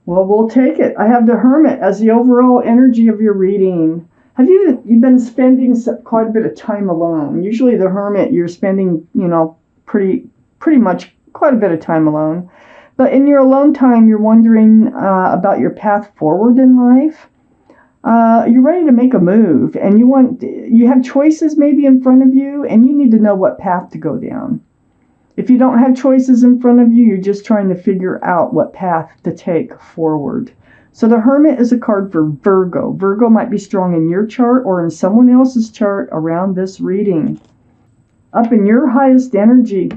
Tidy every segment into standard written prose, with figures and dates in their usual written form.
Well, we'll take it. I have the Hermit as the overall energy of your reading. Have you've been spending quite a bit of time alone? Usually the Hermit, you're spending, pretty much quite a bit of time alone. But in your alone time, you're wondering about your path forward in life. You're ready to make a move, and you have choices maybe in front of you, and you need to know what path to go down. If you don't have choices in front of you, you're just trying to figure out what path to take forward. So the Hermit is a card for Virgo. Virgo might be strong in your chart or in someone else's chart around this reading. Up in your highest energy,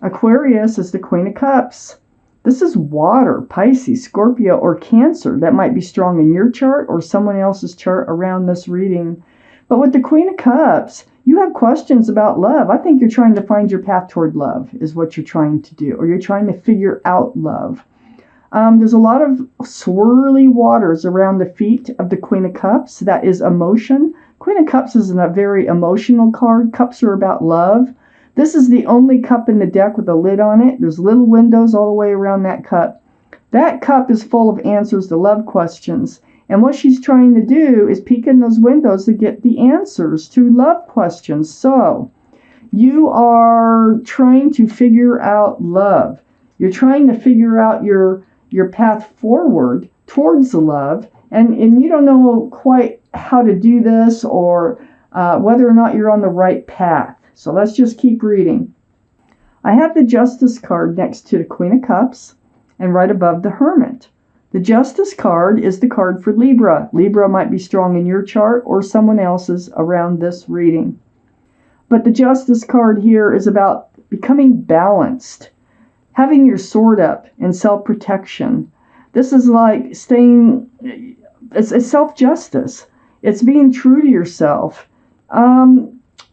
Aquarius is the Queen of Cups. This is water, Pisces, Scorpio, or Cancer that might be strong in your chart or someone else's chart around this reading. But with the Queen of Cups, you have questions about love. I think you're trying to find your path toward love is what you're trying to do, or you're trying to figure out love. There's a lot of swirly waters around the feet of the Queen of Cups. That is emotion. Queen of Cups is a very emotional card. Cups are about love. This is the only cup in the deck with a lid on it. There's little windows all the way around that cup. That cup is full of answers to love questions. And what she's trying to do is peek in those windows to get the answers to love questions. So you are trying to figure out love. You're trying to figure out your path forward towards the love. And you don't know quite how to do this or whether or not you're on the right path. So let's just keep reading. I have the Justice card next to the Queen of Cups and right above the Hermit. The Justice card is the card for Libra. Libra might be strong in your chart or someone else's around this reading. But the Justice card here is about becoming balanced, having your sword up, and self-protection. This is like it's self-justice. It's being true to yourself.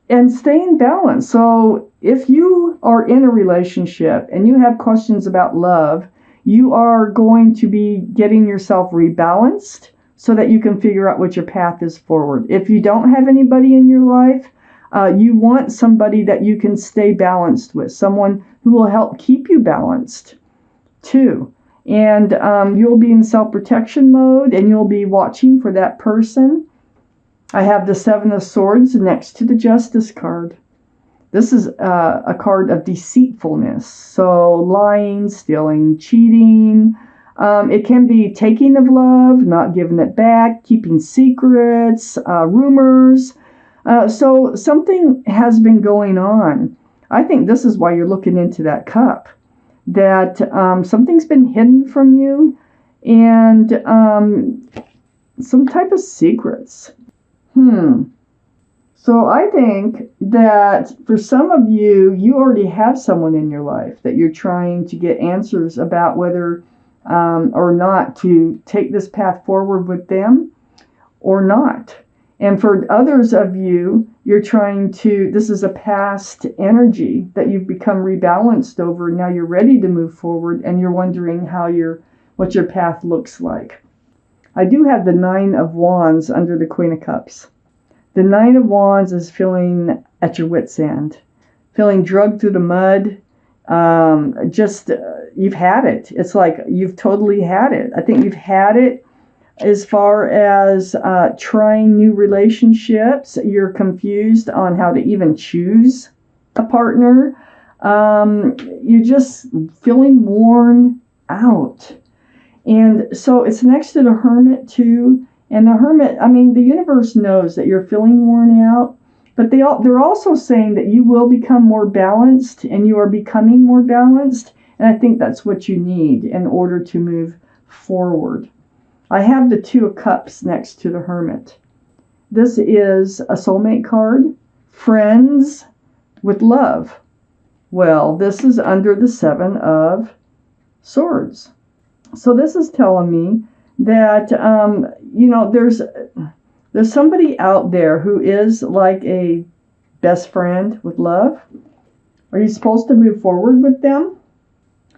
And staying balanced. So if you are in a relationship and you have questions about love, you are going to be getting yourself rebalanced so that you can figure out what your path is forward. If you don't have anybody in your life, you want somebody that you can stay balanced with, someone who will help keep you balanced too. And you'll be in self-protection mode and you'll be watching for that person. I have the Seven of Swords next to the Justice card. This is a card of deceitfulness. So lying, stealing, cheating. It can be taking of love, not giving it back, keeping secrets, rumors. So something has been going on. I think this is why you're looking into that cup. That something's been hidden from you and some type of secrets. So I think that for some of you, you already have someone in your life that you're trying to get answers about whether or not to take this path forward with them or not. And for others of you, you're trying to, this is a past energy that you've become rebalanced over. Now you're ready to move forward and you're wondering what your path looks like. I do have the Nine of Wands under the Queen of Cups. The Nine of Wands is feeling at your wit's end, feeling drugged through the mud. You've had it. It's like you've totally had it. I think you've had it as far as trying new relationships. You're confused on how to even choose a partner. You're just feeling worn out. And so it's next to the Hermit too. And the Hermit, the universe knows that you're feeling worn out, but they're also saying that you will become more balanced and you are becoming more balanced. And I think that's what you need in order to move forward. I have the Two of Cups next to the Hermit. This is a soulmate card, friends with love. Well, this is under the Seven of Swords. So this is telling me that, there's somebody out there who is like a best friend with love. Are you supposed to move forward with them?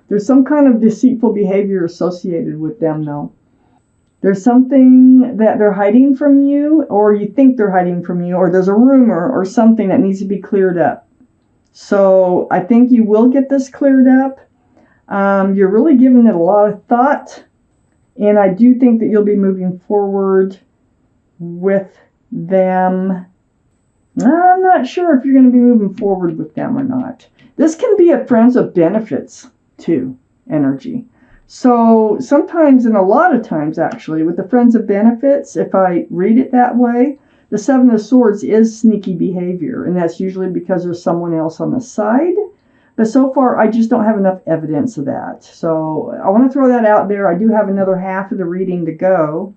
There's some kind of deceitful behavior associated with them, though. There's something that they're hiding from you, or you think they're hiding from you, or there's a rumor or something that needs to be cleared up. So I think you will get this cleared up. You're really giving it a lot of thought. And I do think that you'll be moving forward with them. I'm not sure if you're going to be moving forward with them or not. This can be a friends of benefits too energy. So sometimes, and a lot of times actually, with the friends of benefits, if I read it that way, the Seven of Swords is sneaky behavior, and that's usually because there's someone else on the side. But so far, I just don't have enough evidence of that. So I want to throw that out there. I do have another half of the reading to go.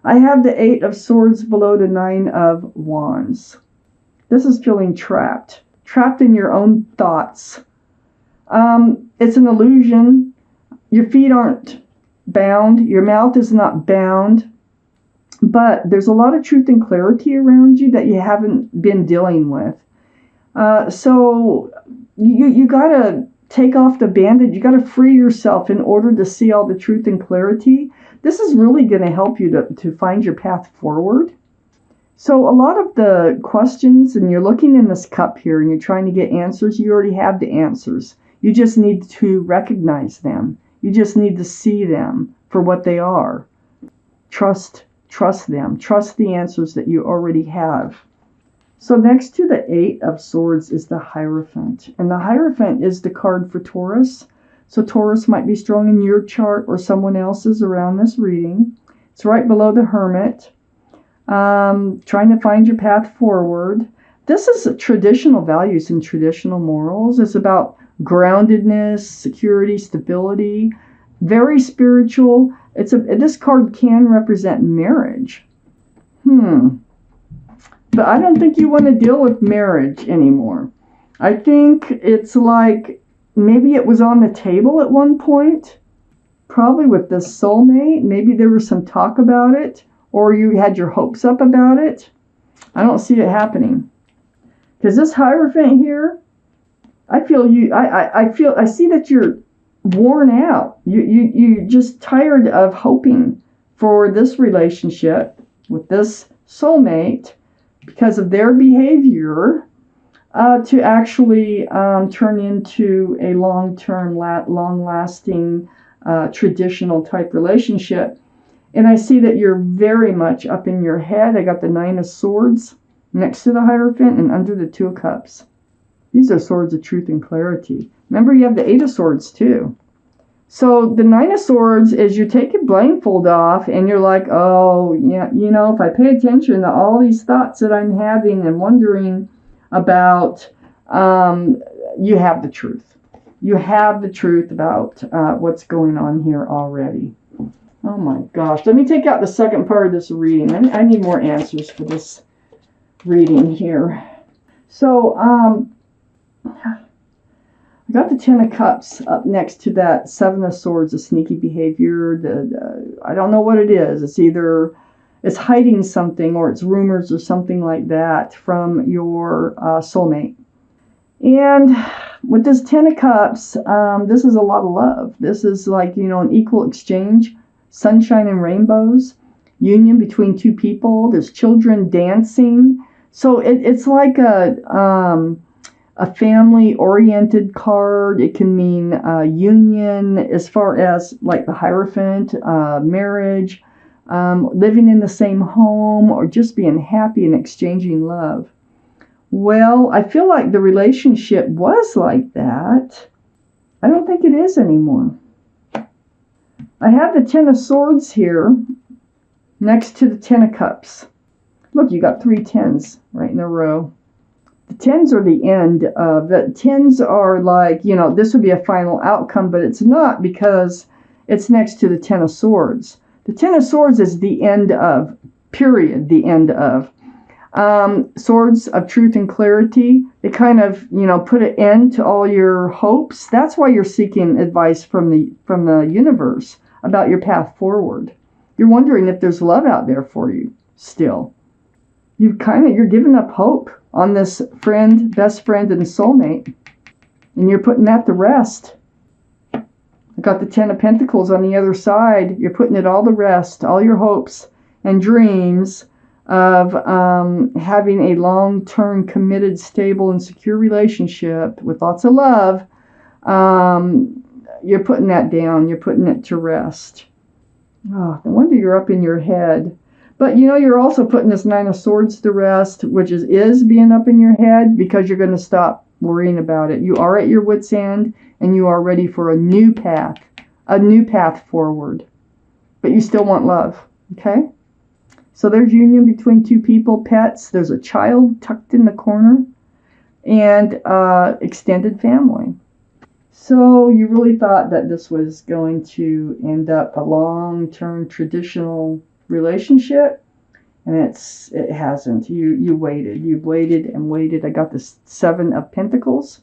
I have the Eight of Swords below the Nine of Wands. This is feeling trapped in your own thoughts. It's an illusion. Your feet aren't bound. Your mouth is not bound. But there's a lot of truth and clarity around you that you haven't been dealing with. So you got to take off the bandage. You got to free yourself in order to see all the truth and clarity. This is really going to help you to find your path forward. So a lot of the questions, and you're looking in this cup here and you're trying to get answers, you already have the answers. You just need to recognize them. You just need to see them for what they are. Trust them. Trust the answers that you already have. So next to the Eight of Swords is the Hierophant. And the Hierophant is the card for Taurus. So Taurus might be strong in your chart or someone else's around this reading. It's right below the Hermit. Trying to find your path forward. This is traditional values and traditional morals. It's about groundedness, security, stability. Very spiritual. This card can represent marriage. But I don't think you want to deal with marriage anymore. I think it's like maybe it was on the table at one point, probably with this soulmate. Maybe there was some talk about it, or you had your hopes up about it. I don't see it happening. Because this Hierophant here, I see that you're worn out. You're just tired of hoping for this relationship with this soulmate because of their behavior to actually turn into a long-term, long-lasting, traditional type relationship. And I see that you're very much up in your head. I got the Nine of Swords next to the Hierophant and under the Two of Cups. These are swords of truth and clarity. Remember, you have the Eight of Swords too. So the Nine of Swords is you take your blindfold off and you're like, oh, yeah, if I pay attention to all these thoughts that I'm having and wondering about, you have the truth. You have the truth about what's going on here already. Oh my gosh. Let me take out the second part of this reading. I need more answers for this reading here. So, I got the Ten of Cups up next to that Seven of Swords, the sneaky behavior. I don't know what it is. It's either it's hiding something or it's rumors or something like that from your soulmate. And with this Ten of Cups, this is a lot of love. This is like, an equal exchange, sunshine and rainbows, union between two people. There's children dancing. So it's like a family-oriented card. It can mean union as far as like the Hierophant, marriage, living in the same home, or just being happy and exchanging love. Well, I feel like the relationship was like that. I don't think it is anymore. I have the Ten of Swords here next to the Ten of Cups. Look, you got 3 tens right in a row. The tens are the end of the tens are like, this would be a final outcome, but it's not because it's next to the Ten of Swords. The Ten of Swords is the end of, period, the end of. Swords of truth and clarity. They kind of, put an end to all your hopes. That's why you're seeking advice from the universe about your path forward. You're wondering if there's love out there for you still. You're giving up hope on this friend, best friend, and soulmate. And you're putting that to rest. I got the Ten of Pentacles on the other side. You're putting it all to rest, all your hopes and dreams of having a long-term, committed, stable, and secure relationship with lots of love. You're putting that down. You're putting it to rest. Oh, no wonder you're up in your head. But you know, you're also putting this Nine of Swords to rest, which is being up in your head, because you're going to stop worrying about it. You are at your wit's end, and you are ready for a new path forward. But you still want love, okay? So there's union between two people, pets. There's a child tucked in the corner, and extended family. So you really thought that this was going to end up a long-term traditional relationship, and it hasn't. You waited. You waited and waited. I got the Seven of Pentacles.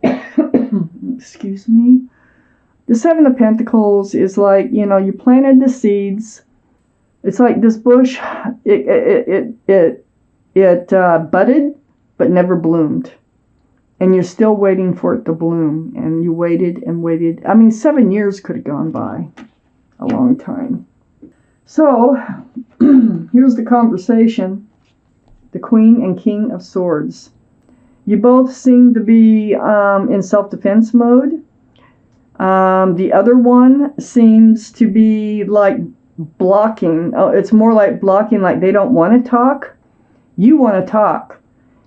Excuse me. The Seven of Pentacles is like, you know, you planted the seeds. It's like this bush. It budded but never bloomed. And you're still waiting for it to bloom. And you waited and waited. I mean, 7 years could have gone by. A long time. So, here's the conversation. The Queen and King of Swords. You both seem to be in self-defense mode. The other one seems to be like blocking. Oh, it's more like blocking, like they don't want to talk. You want to talk.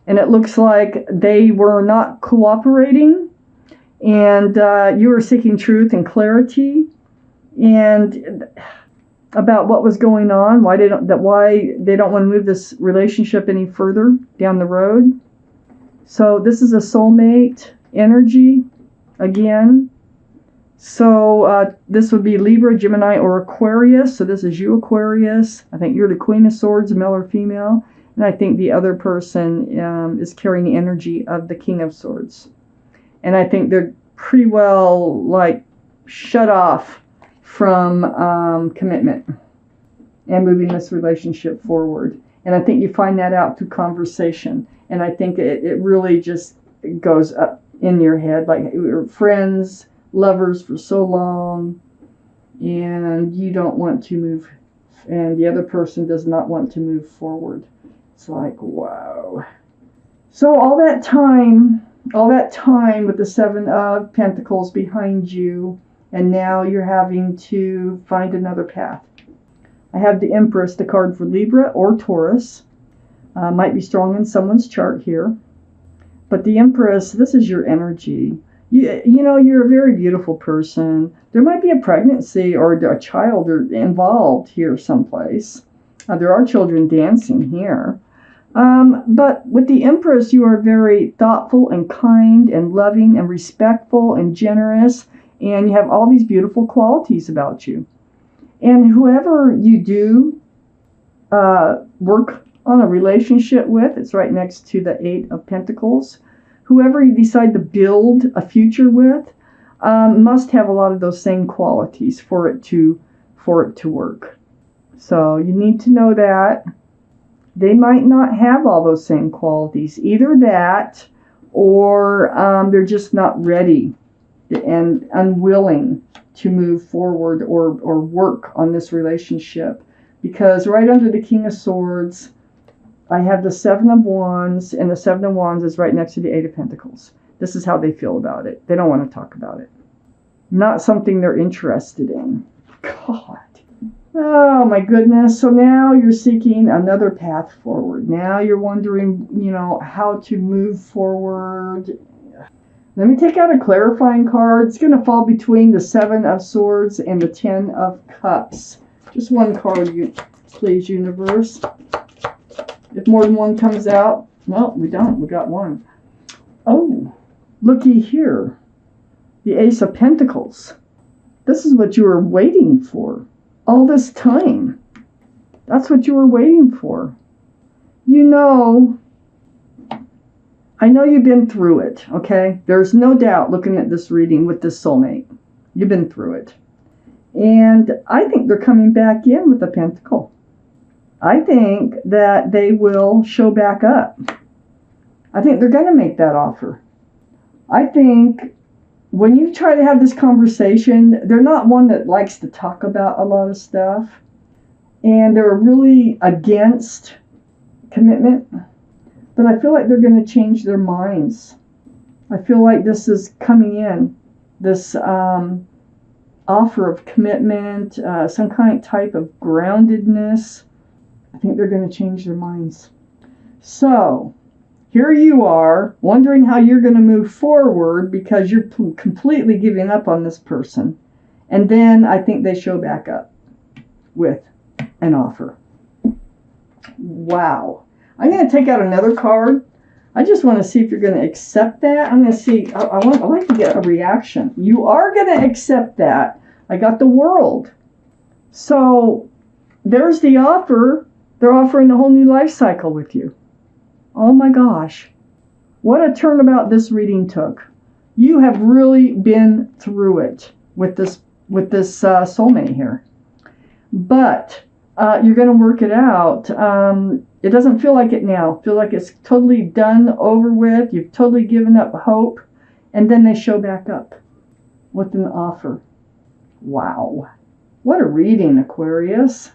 And it looks like they were not cooperating, and you were seeking truth and clarity, and about what was going on, why they don't want to move this relationship any further down the road. So this is a soulmate energy again. So this would be Libra, Gemini, or Aquarius. So this is you, Aquarius. I think you're the Queen of Swords, male or female. And I think the other person is carrying the energy of the King of Swords. And I think they're pretty well, like, shut off from commitment and moving this relationship forward. And I think you find that out through conversation. And I think it really just goes up in your head. Like, we were friends, lovers for so long, and you don't want to move, and the other person does not want to move forward. It's like, wow. So all that time with the Seven of Pentacles behind you, and now you're having to find another path. I have the Empress, the card for Libra or Taurus. Might be strong in someone's chart here. But the Empress, this is your energy. You know, you're a very beautiful person. There might be a pregnancy or a child involved here someplace. There are children dancing here. But with the Empress, you are very thoughtful and kind and loving and respectful and generous. And you have all these beautiful qualities about you. And whoever you do work on a relationship with, it's right next to the Eight of Pentacles. Whoever you decide to build a future with must have a lot of those same qualities for it to work. So you need to know that they might not have all those same qualities. Either that, or they're just not ready and unwilling to move forward or work on this relationship. Because right under the King of Swords, I have the Seven of Wands, and the Seven of Wands is right next to the Eight of Pentacles. This is how they feel about it. They don't want to talk about it. Not something they're interested in. God. Oh, my goodness. So now you're seeking another path forward. Now you're wondering, you know, how to move forward. Let me take out a clarifying card. It's going to fall between the Seven of Swords and the Ten of Cups. Just one card, please, universe. If more than one comes out, well, we don't. We got one. Oh, looky here. The Ace of Pentacles. This is what you were waiting for all this time. That's what you were waiting for. You know, I know you've been through it, okay? There's no doubt looking at this reading with this soulmate. You've been through it. And I think they're coming back in with a pentacle. I think that they will show back up. I think they're going to make that offer. I think when you try to have this conversation, they're not one that likes to talk about a lot of stuff. And they're really against commitment. But I feel like they're going to change their minds. I feel like this is coming in. This offer of commitment, some kind type of groundedness. I think they're going to change their minds. So here you are wondering how you're going to move forward because you're completely giving up on this person. And then I think they show back up with an offer. Wow. I'm going to take out another card. I just want to see if you're going to accept that. I'm going to see. I like to get a reaction. You are going to accept that. I got the World. So there's the offer. They're offering a whole new life cycle with you. Oh my gosh. What a turnabout this reading took. You have really been through it with this soulmate here. But you're going to work it out. It doesn't feel like it now. Feel like it's totally done, over with. You've totally given up hope. And then they show back up with an offer. Wow. What a reading, Aquarius.